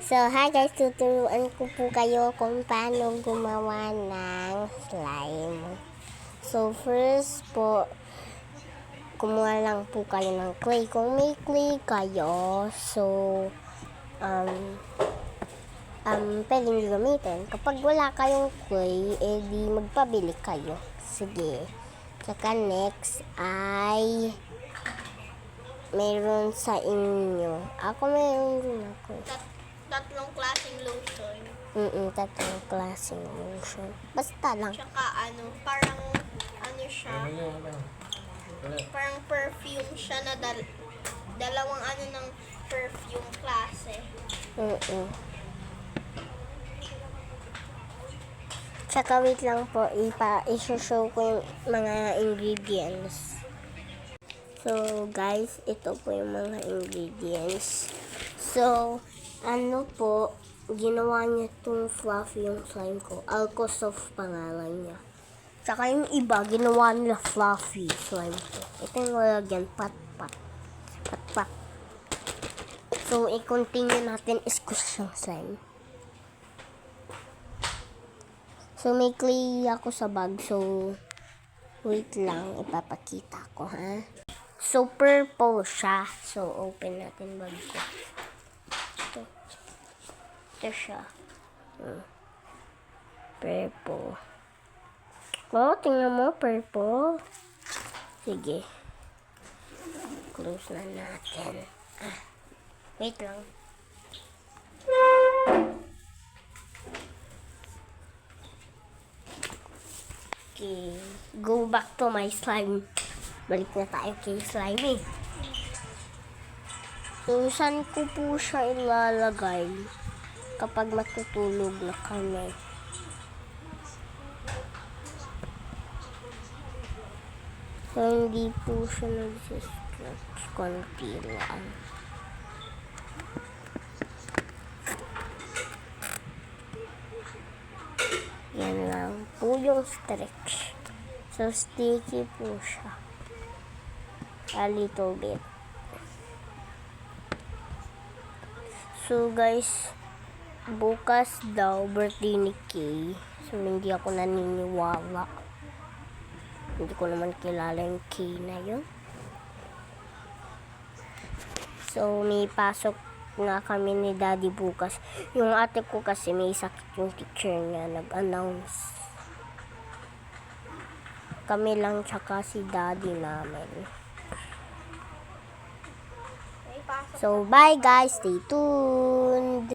So, hi guys, tuturuan ko po kayo kung paano gumawa ng slime. So, first po, kumuha lang po kayo ng clay. Kung may clay kayo, so, pwedeng gamitin. Kapag wala kayong clay, edi magpabili kayo. Sige. Saka next ay meron sa inyo. Ako meron din ako. Tatlong klaseng lotion. Tatlong klaseng lotion. Basta lang. Tsaka parang siya. Parang perfume siya na dalawang ng perfume klase. Tsaka wait lang po, i-show ko yung mga ingredients. So guys, ito po yung mga ingredients. So, po, ginawa niya itong fluffy yung slime ko. Alcosoft pangalan niya. Tsaka yung iba, ginawa nila fluffy slime ko. Ito yung lalagyan, pat-pat. So, i-continue natin squish yung slime. So, may clay ako sa bag. So, wait lang, ipapakita ko, ha? So, purple siya. So, open natin bag ko. Ito siya. Purple. Oh, tingnan mo, purple. Sige. Close na natin. Wait lang. Okay. Go back to my slime. Balik na tayo kay slime eh. So, saan ko po siya ilalagay kapag matutulog na kami? So, hindi po siya nag-stretch. Konti lang. Yan lang po yung stretch. So, sticky po siya. A little bit. So, guys, bukas daw, birthday ni Kay. So, hindi ako naniniwala. Hindi ko naman kilala yung Kay na yun. So, may pasok nga kami ni Daddy bukas. Yung ate ko kasi may sakit yung teacher niya. Nag-announce. Kami lang tsaka si Daddy namin. So, bye guys. Stay tuned.